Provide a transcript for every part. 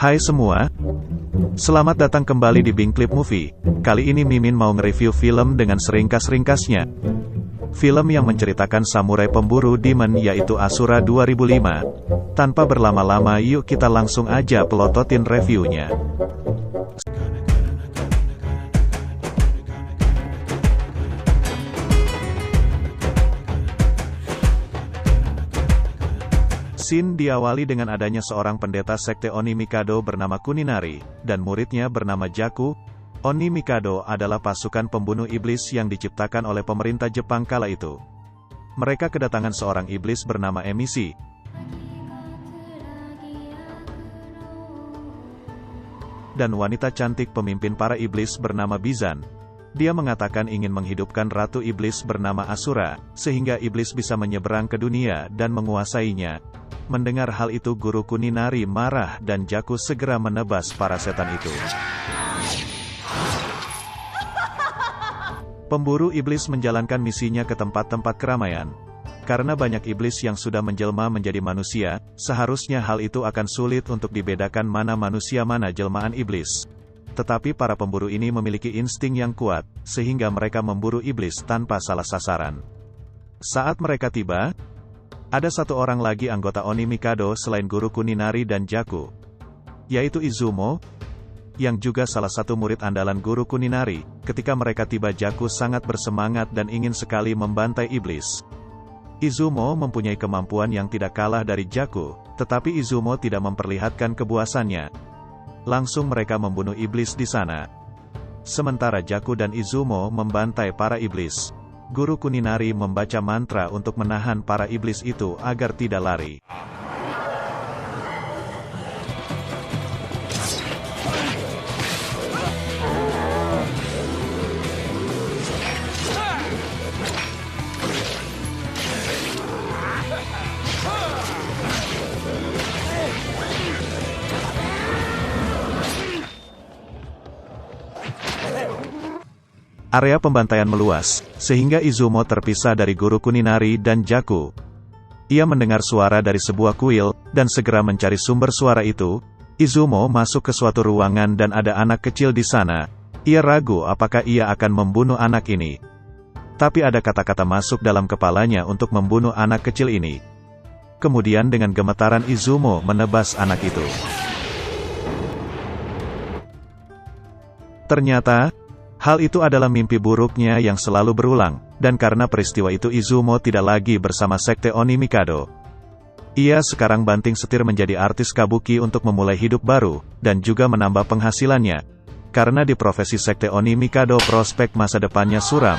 Hai semua, selamat datang kembali di Bing Clip Movie. Kali ini Mimin mau nge-review film dengan seringkas-ringkasnya. Film yang menceritakan samurai pemburu demon yaitu Asura 2005. Tanpa berlama-lama yuk kita langsung aja pelototin reviewnya. Scene diawali dengan adanya seorang pendeta sekte Oni Mikado bernama Kuninari, dan muridnya bernama Jaku. Oni Mikado adalah pasukan pembunuh iblis yang diciptakan oleh pemerintah Jepang kala itu. Mereka kedatangan seorang iblis bernama Emishi. Dan wanita cantik pemimpin para iblis bernama Bizan. Dia mengatakan ingin menghidupkan ratu iblis bernama Asura, sehingga iblis bisa menyeberang ke dunia dan menguasainya. Mendengar hal itu guru Kuninari marah dan Jaku segera menebas para setan itu. Pemburu iblis menjalankan misinya ke tempat-tempat keramaian. Karena banyak iblis yang sudah menjelma menjadi manusia, seharusnya hal itu akan sulit untuk dibedakan mana manusia mana jelmaan iblis. Tetapi para pemburu ini memiliki insting yang kuat, sehingga mereka memburu iblis tanpa salah sasaran. Saat mereka tiba, ada satu orang lagi anggota Oni Mikado selain guru Kuninari dan Jaku, yaitu Izumo, yang juga salah satu murid andalan guru Kuninari. Ketika mereka tiba, Jaku sangat bersemangat dan ingin sekali membantai iblis. Izumo mempunyai kemampuan yang tidak kalah dari Jaku, tetapi Izumo tidak memperlihatkan kebuasannya. Langsung mereka membunuh iblis di sana. Sementara Jaku dan Izumo membantai para iblis, guru Kuninari membaca mantra untuk menahan para iblis itu agar tidak lari. Area pembantaian meluas, sehingga Izumo terpisah dari guru Kuninari dan Jaku. Ia mendengar suara dari sebuah kuil, dan segera mencari sumber suara itu. Izumo masuk ke suatu ruangan dan ada anak kecil di sana. Ia ragu apakah ia akan membunuh anak ini. Tapi ada kata-kata masuk dalam kepalanya untuk membunuh anak kecil ini. Kemudian dengan gemetaran Izumo menebas anak itu. Ternyata, hal itu adalah mimpi buruknya yang selalu berulang, dan karena peristiwa itu Izumo tidak lagi bersama sekte Oni Mikado. Ia sekarang banting setir menjadi artis kabuki untuk memulai hidup baru, dan juga menambah penghasilannya. Karena di profesi sekte Oni Mikado prospek masa depannya suram.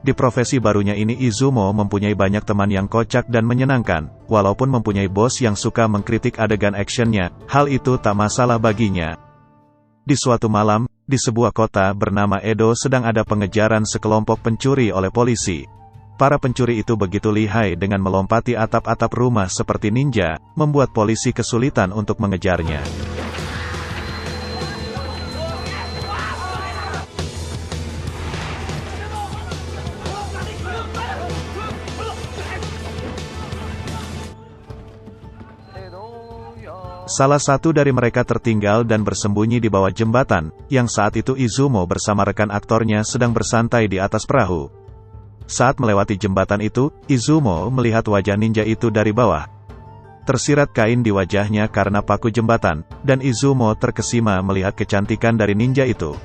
Di profesi barunya ini Izumo mempunyai banyak teman yang kocak dan menyenangkan. Walaupun mempunyai bos yang suka mengkritik adegan actionnya, hal itu tak masalah baginya. Di suatu malam, di sebuah kota bernama Edo sedang ada pengejaran sekelompok pencuri oleh polisi. Para pencuri itu begitu lihai dengan melompati atap-atap rumah seperti ninja, membuat polisi kesulitan untuk mengejarnya. Salah satu dari mereka tertinggal dan bersembunyi di bawah jembatan, yang saat itu Izumo bersama rekan aktornya sedang bersantai di atas perahu. Saat melewati jembatan itu, Izumo melihat wajah ninja itu dari bawah. Tersirat kain di wajahnya karena paku jembatan, dan Izumo terkesima melihat kecantikan dari ninja itu.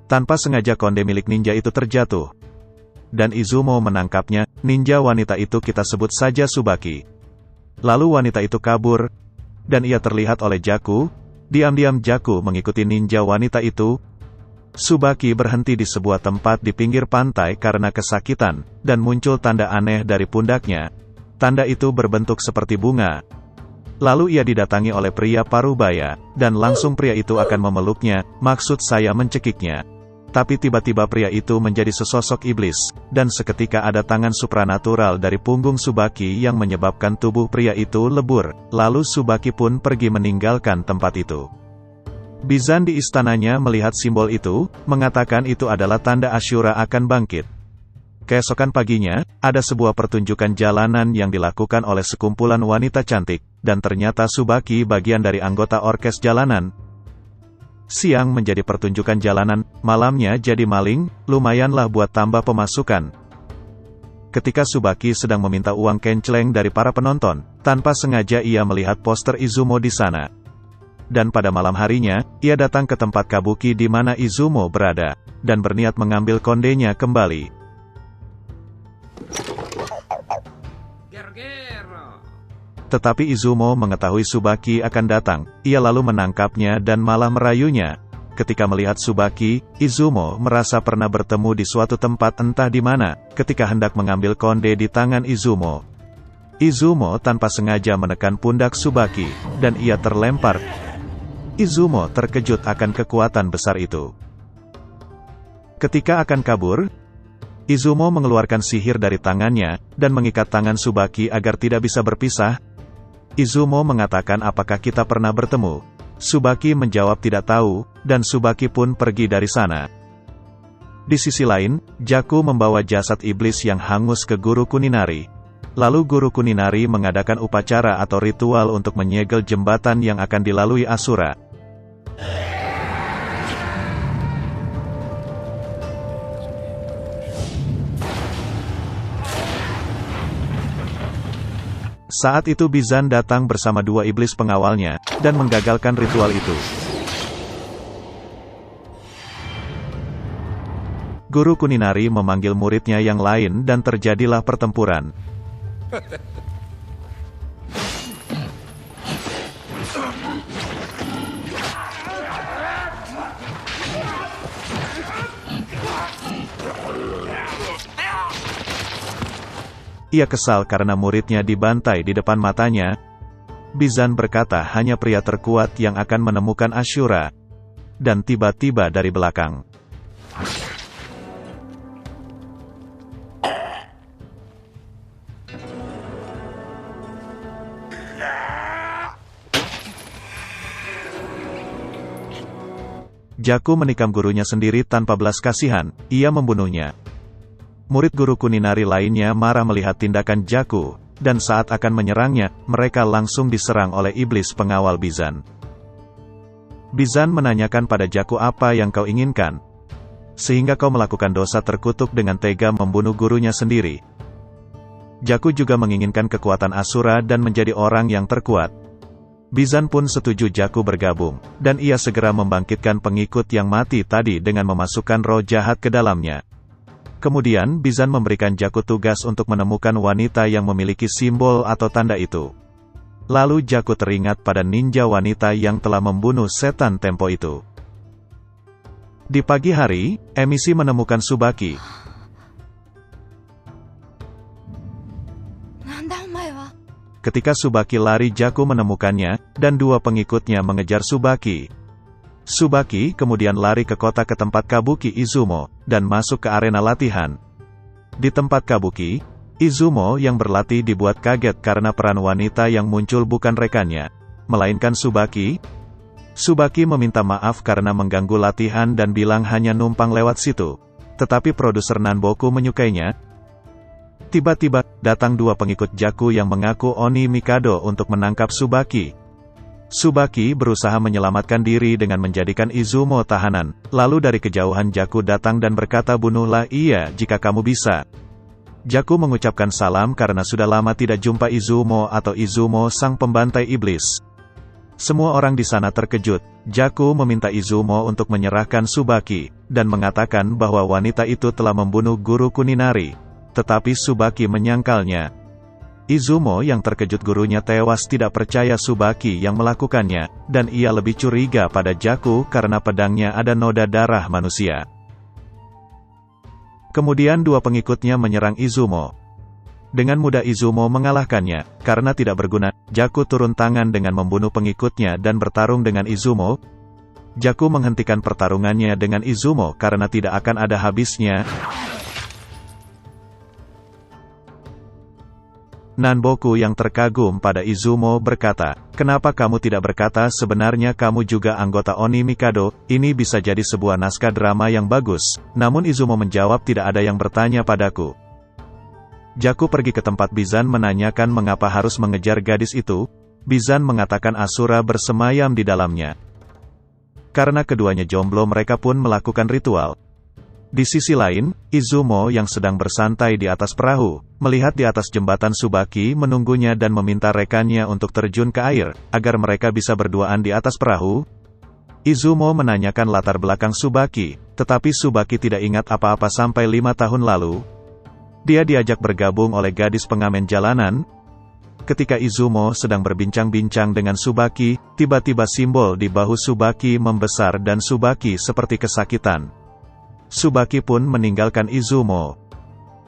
Tanpa sengaja konde milik ninja itu terjatuh. Dan Izumo menangkapnya. Ninja wanita itu kita sebut saja Tsubaki. Lalu wanita itu kabur, dan ia terlihat oleh Jaku. Diam-diam Jaku mengikuti ninja wanita itu. Tsubaki berhenti di sebuah tempat di pinggir pantai karena kesakitan, dan muncul tanda aneh dari pundaknya. Tanda itu berbentuk seperti bunga. Lalu ia didatangi oleh pria parubaya, dan langsung pria itu akan memeluknya, maksud saya mencekiknya. Tapi tiba-tiba pria itu menjadi sesosok iblis, dan seketika ada tangan supranatural dari punggung Tsubaki yang menyebabkan tubuh pria itu lebur, lalu Tsubaki pun pergi meninggalkan tempat itu. Bizan di istananya melihat simbol itu, mengatakan itu adalah tanda Ashura akan bangkit. Keesokan paginya, ada sebuah pertunjukan jalanan yang dilakukan oleh sekumpulan wanita cantik, dan ternyata Tsubaki bagian dari anggota orkes jalanan. Siang menjadi pertunjukan jalanan, malamnya jadi maling, lumayanlah buat tambah pemasukan. Ketika Tsubaki sedang meminta uang kenceleng dari para penonton, tanpa sengaja ia melihat poster Izumo di sana. Dan pada malam harinya, ia datang ke tempat kabuki di mana Izumo berada, dan berniat mengambil kondenya kembali. Tetapi Izumo mengetahui Tsubaki akan datang, ia lalu menangkapnya dan malah merayunya. Ketika melihat Tsubaki, Izumo merasa pernah bertemu di suatu tempat entah di mana, ketika hendak mengambil konde di tangan Izumo. Izumo tanpa sengaja menekan pundak Tsubaki, dan ia terlempar. Izumo terkejut akan kekuatan besar itu. Ketika akan kabur, Izumo mengeluarkan sihir dari tangannya, dan mengikat tangan Tsubaki agar tidak bisa berpisah. Izumo mengatakan apakah kita pernah bertemu. Tsubaki menjawab tidak tahu, dan Tsubaki pun pergi dari sana. Di sisi lain, Jaku membawa jasad iblis yang hangus ke Guru Kuninari. Lalu Guru Kuninari mengadakan upacara atau ritual untuk menyegel jembatan yang akan dilalui Asura. Saat itu Bizan datang bersama dua iblis pengawalnya, dan menggagalkan ritual itu. Guru Kuninari memanggil muridnya yang lain dan terjadilah pertempuran. Ia kesal karena muridnya dibantai di depan matanya. Bizan berkata hanya pria terkuat yang akan menemukan Ashura. Dan tiba-tiba dari belakang. Jaku menikam gurunya sendiri tanpa belas kasihan, ia membunuhnya. Murid Guru Kuninari lainnya marah melihat tindakan Jaku, dan saat akan menyerangnya, mereka langsung diserang oleh iblis pengawal Bizan. Bizan menanyakan pada Jaku apa yang kau inginkan, sehingga kau melakukan dosa terkutuk dengan tega membunuh gurunya sendiri. Jaku juga menginginkan kekuatan Asura dan menjadi orang yang terkuat. Bizan pun setuju Jaku bergabung, dan ia segera membangkitkan pengikut yang mati tadi dengan memasukkan roh jahat ke dalamnya. Kemudian Bizan memberikan Jaku tugas untuk menemukan wanita yang memiliki simbol atau tanda itu. Lalu Jaku teringat pada ninja wanita yang telah membunuh setan tempo itu. Di pagi hari, Emisi menemukan Tsubaki. Ketika Tsubaki lari, Jaku menemukannya, dan dua pengikutnya mengejar Tsubaki. Tsubaki kemudian lari ke kota ke tempat kabuki Izumo, dan masuk ke arena latihan. Di tempat kabuki, Izumo yang berlatih dibuat kaget karena peran wanita yang muncul bukan rekannya, melainkan Tsubaki. Tsubaki meminta maaf karena mengganggu latihan dan bilang hanya numpang lewat situ. Tetapi produser Nanboku menyukainya. Tiba-tiba, datang dua pengikut Jaku yang mengaku Oni Mikado untuk menangkap Tsubaki. Tsubaki berusaha menyelamatkan diri dengan menjadikan Izumo tahanan, lalu dari kejauhan Jaku datang dan berkata bunuhlah ia jika kamu bisa. Jaku mengucapkan salam karena sudah lama tidak jumpa Izumo atau Izumo sang pembantai iblis. Semua orang di sana terkejut. Jaku meminta Izumo untuk menyerahkan Tsubaki, dan mengatakan bahwa wanita itu telah membunuh Guru Kuninari. Tetapi Tsubaki menyangkalnya. Izumo yang terkejut gurunya tewas tidak percaya Tsubaki yang melakukannya, dan ia lebih curiga pada Jaku karena pedangnya ada noda darah manusia. Kemudian dua pengikutnya menyerang Izumo. Dengan mudah Izumo mengalahkannya, karena tidak berguna, Jaku turun tangan dengan membunuh pengikutnya dan bertarung dengan Izumo. Jaku menghentikan pertarungannya dengan Izumo karena tidak akan ada habisnya. Nanboku yang terkagum pada Izumo berkata, "Kenapa kamu tidak berkata sebenarnya kamu juga anggota Oni Mikado? Ini bisa jadi sebuah naskah drama yang bagus." Namun Izumo menjawab, "Tidak ada yang bertanya padaku." Jaku pergi ke tempat Bizan menanyakan mengapa harus mengejar gadis itu. Bizan mengatakan Asura bersemayam di dalamnya. Karena keduanya jomblo, mereka pun melakukan ritual. Di sisi lain, Izumo yang sedang bersantai di atas perahu, melihat di atas jembatan Tsubaki menunggunya dan meminta rekannya untuk terjun ke air, agar mereka bisa berduaan di atas perahu. Izumo menanyakan latar belakang Tsubaki, tetapi Tsubaki tidak ingat apa-apa sampai 5 tahun lalu. Dia diajak bergabung oleh gadis pengamen jalanan. Ketika Izumo sedang berbincang-bincang dengan Tsubaki, tiba-tiba simbol di bahu Tsubaki membesar dan Tsubaki seperti kesakitan. Tsubaki pun meninggalkan Izumo.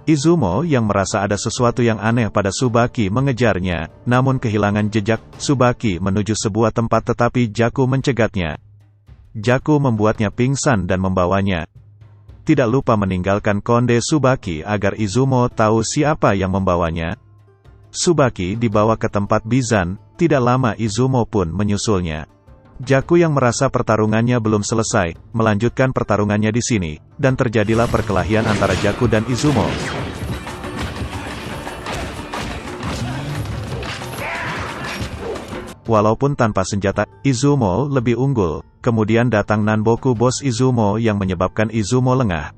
Izumo yang merasa ada sesuatu yang aneh pada Tsubaki mengejarnya, namun kehilangan jejak. Tsubaki menuju sebuah tempat tetapi Jaku mencegatnya. Jaku membuatnya pingsan dan membawanya. Tidak lupa meninggalkan Konde Tsubaki agar Izumo tahu siapa yang membawanya. Tsubaki dibawa ke tempat Bizan, tidak lama Izumo pun menyusulnya. Jaku yang merasa pertarungannya belum selesai, melanjutkan pertarungannya di sini, dan terjadilah perkelahian antara Jaku dan Izumo. Walaupun tanpa senjata, Izumo lebih unggul. Kemudian datang Nanboku, bos Izumo, yang menyebabkan Izumo lengah.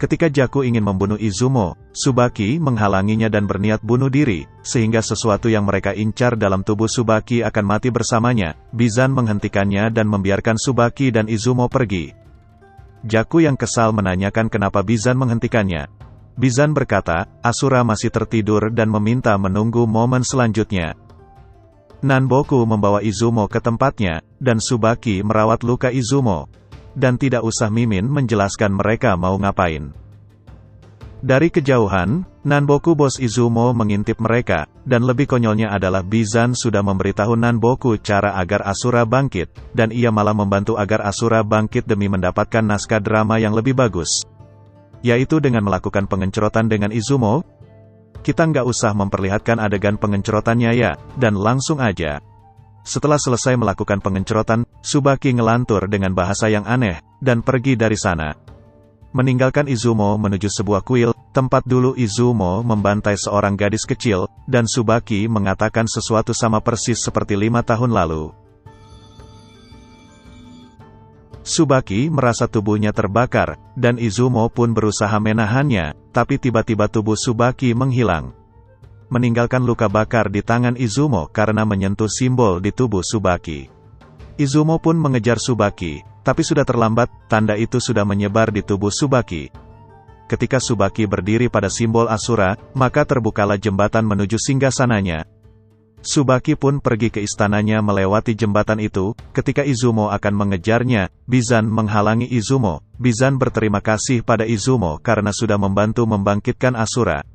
Ketika Jaku ingin membunuh Izumo, Tsubaki menghalanginya dan berniat bunuh diri, sehingga sesuatu yang mereka incar dalam tubuh Tsubaki akan mati bersamanya. Bizan menghentikannya dan membiarkan Tsubaki dan Izumo pergi. Jaku yang kesal menanyakan kenapa Bizan menghentikannya. Bizan berkata, Asura masih tertidur dan meminta menunggu momen selanjutnya. Nanboku membawa Izumo ke tempatnya, dan Tsubaki merawat luka Izumo. Dan tidak usah Mimin menjelaskan mereka mau ngapain. Dari kejauhan, Nanboku bos Izumo mengintip mereka, dan lebih konyolnya adalah Bizan sudah memberitahu Nanboku cara agar Asura bangkit, dan ia malah membantu agar Asura bangkit demi mendapatkan naskah drama yang lebih bagus. Yaitu dengan melakukan pengencerotan dengan Izumo. Kita nggak usah memperlihatkan adegan pengencerotannya ya, dan langsung aja. Setelah selesai melakukan pengencerotan, Tsubaki ngelantur dengan bahasa yang aneh, dan pergi dari sana. Meninggalkan Izumo menuju sebuah kuil, tempat dulu Izumo membantai seorang gadis kecil, dan Tsubaki mengatakan sesuatu sama persis seperti 5 tahun lalu. Tsubaki merasa tubuhnya terbakar, dan Izumo pun berusaha menahannya, tapi tiba-tiba tubuh Tsubaki menghilang. Meninggalkan luka bakar di tangan Izumo karena menyentuh simbol di tubuh Tsubaki. Izumo pun mengejar Tsubaki, tapi sudah terlambat, tanda itu sudah menyebar di tubuh Tsubaki. Ketika Tsubaki berdiri pada simbol Asura, maka terbukalah jembatan menuju singgasananya. Tsubaki pun pergi ke istananya melewati jembatan itu. Ketika Izumo akan mengejarnya, Bizan menghalangi Izumo. Bizan berterima kasih pada Izumo karena sudah membantu membangkitkan Asura.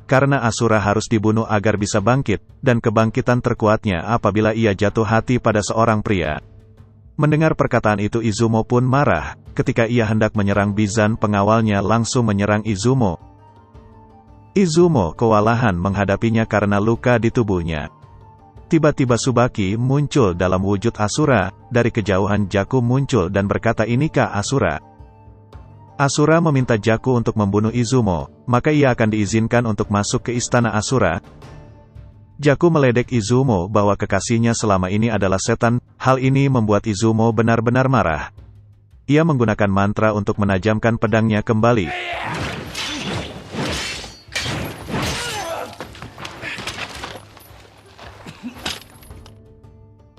Karena Asura harus dibunuh agar bisa bangkit, dan kebangkitan terkuatnya apabila ia jatuh hati pada seorang pria. Mendengar perkataan itu Izumo pun marah. Ketika ia hendak menyerang Bizan, pengawalnya langsung menyerang Izumo. Izumo kewalahan menghadapinya karena luka di tubuhnya. Tiba-tiba Tsubaki muncul dalam wujud Asura. Dari kejauhan Jaku muncul dan berkata, "Inikah Asura?" Asura meminta Jaku untuk membunuh Izumo, maka ia akan diizinkan untuk masuk ke istana Asura. Jaku meledek Izumo bahwa kekasihnya selama ini adalah setan. Hal ini membuat Izumo benar-benar marah. Ia menggunakan mantra untuk menajamkan pedangnya kembali.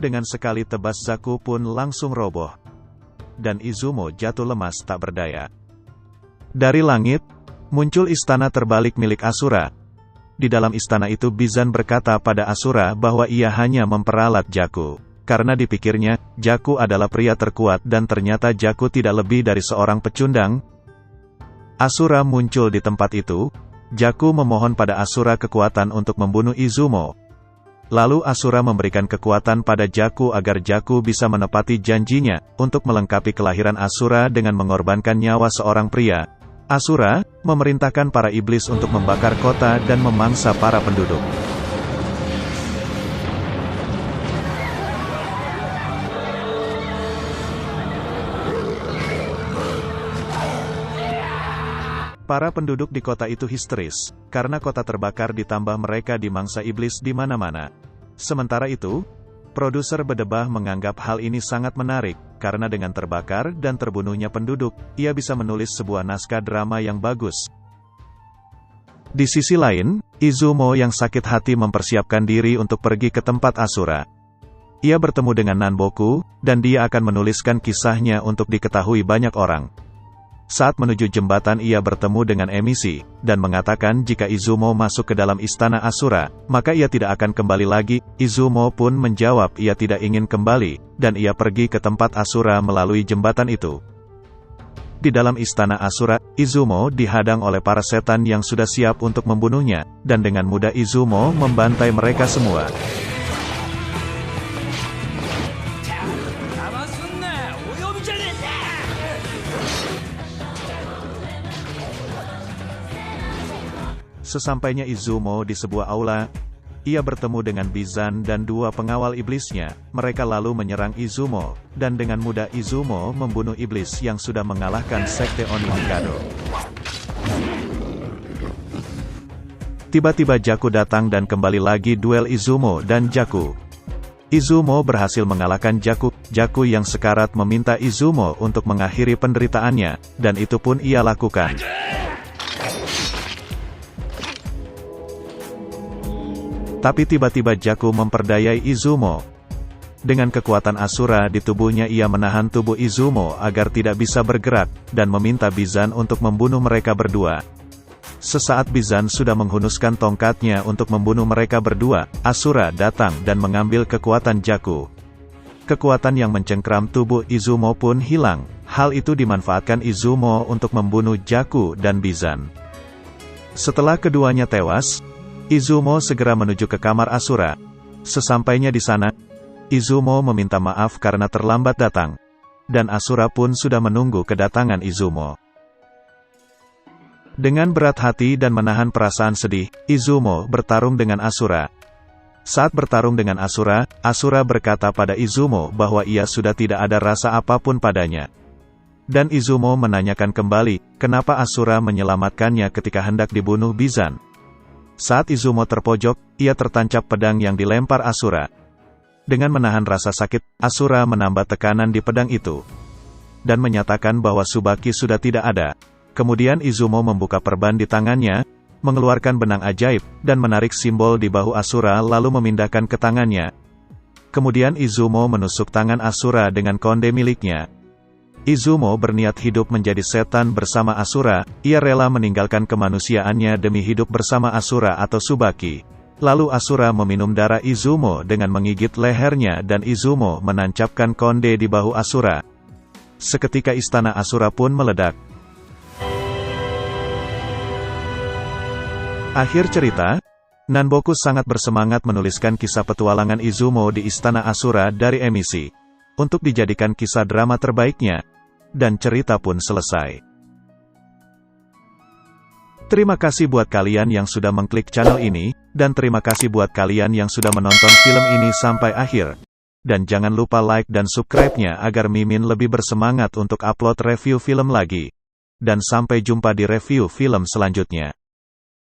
Dengan sekali tebas Zaku pun langsung roboh. Dan Izumo jatuh lemas tak berdaya. Dari langit, muncul istana terbalik milik Asura. Di dalam istana itu Bizan berkata pada Asura bahwa ia hanya memperalat Jaku. Karena dipikirnya, Jaku adalah pria terkuat dan ternyata Jaku tidak lebih dari seorang pecundang. Asura muncul di tempat itu. Jaku memohon pada Asura kekuatan untuk membunuh Izumo. Lalu Asura memberikan kekuatan pada Jaku agar Jaku bisa menepati janjinya, untuk melengkapi kelahiran Asura dengan mengorbankan nyawa seorang pria. Asura memerintahkan para iblis untuk membakar kota dan memangsa para penduduk. Para penduduk di kota itu histeris, karena kota terbakar ditambah mereka dimangsa iblis di mana-mana. Sementara itu, produser Bedebah menganggap hal ini sangat menarik, karena dengan terbakar dan terbunuhnya penduduk, ia bisa menulis sebuah naskah drama yang bagus. Di sisi lain, Izumo yang sakit hati mempersiapkan diri untuk pergi ke tempat Asura. Ia bertemu dengan Nanboku, dan dia akan menuliskan kisahnya untuk diketahui banyak orang. Saat menuju jembatan ia bertemu dengan Emishi, dan mengatakan jika Izumo masuk ke dalam istana Asura, maka ia tidak akan kembali lagi. Izumo pun menjawab ia tidak ingin kembali, dan ia pergi ke tempat Asura melalui jembatan itu. Di dalam istana Asura, Izumo dihadang oleh para setan yang sudah siap untuk membunuhnya, dan dengan mudah Izumo membantai mereka semua. Sesampainya Izumo di sebuah aula, ia bertemu dengan Bizan dan dua pengawal iblisnya. Mereka lalu menyerang Izumo, dan dengan mudah Izumo membunuh iblis yang sudah mengalahkan sekte Oni Mikado. Tiba-tiba Jaku datang dan kembali lagi duel Izumo dan Jaku. Izumo berhasil mengalahkan Jaku. Jaku yang sekarat meminta Izumo untuk mengakhiri penderitaannya, dan itu pun ia lakukan. Tapi tiba-tiba Jaku memperdayai Izumo. Dengan kekuatan Asura di tubuhnya ia menahan tubuh Izumo agar tidak bisa bergerak, dan meminta Bizan untuk membunuh mereka berdua. Sesaat Bizan sudah menghunuskan tongkatnya untuk membunuh mereka berdua, Asura datang dan mengambil kekuatan Jaku. Kekuatan yang mencengkram tubuh Izumo pun hilang. Hal itu dimanfaatkan Izumo untuk membunuh Jaku dan Bizan. Setelah keduanya tewas, Izumo segera menuju ke kamar Asura. Sesampainya di sana, Izumo meminta maaf karena terlambat datang. Dan Asura pun sudah menunggu kedatangan Izumo. Dengan berat hati dan menahan perasaan sedih, Izumo bertarung dengan Asura. Saat bertarung dengan Asura, Asura berkata pada Izumo bahwa ia sudah tidak ada rasa apapun padanya. Dan Izumo menanyakan kembali, kenapa Asura menyelamatkannya ketika hendak dibunuh Bizan. Saat Izumo terpojok, ia tertancap pedang yang dilempar Asura. Dengan menahan rasa sakit, Asura menambah tekanan di pedang itu. Dan menyatakan bahwa Tsubaki sudah tidak ada. Kemudian Izumo membuka perban di tangannya, mengeluarkan benang ajaib, dan menarik simbol di bahu Asura lalu memindahkan ke tangannya. Kemudian Izumo menusuk tangan Asura dengan konde miliknya. Izumo berniat hidup menjadi setan bersama Asura, ia rela meninggalkan kemanusiaannya demi hidup bersama Asura atau Tsubaki. Lalu Asura meminum darah Izumo dengan menggigit lehernya dan Izumo menancapkan konde di bahu Asura. Seketika istana Asura pun meledak. Akhir cerita, Nanboku sangat bersemangat menuliskan kisah petualangan Izumo di istana Asura dari Emishi, untuk dijadikan kisah drama terbaiknya. Dan cerita pun selesai. Terima kasih buat kalian yang sudah mengklik channel ini, dan terima kasih buat kalian yang sudah menonton film ini sampai akhir. Dan jangan lupa like dan subscribe-nya agar Mimin lebih bersemangat untuk upload review film lagi. Dan sampai jumpa di review film selanjutnya.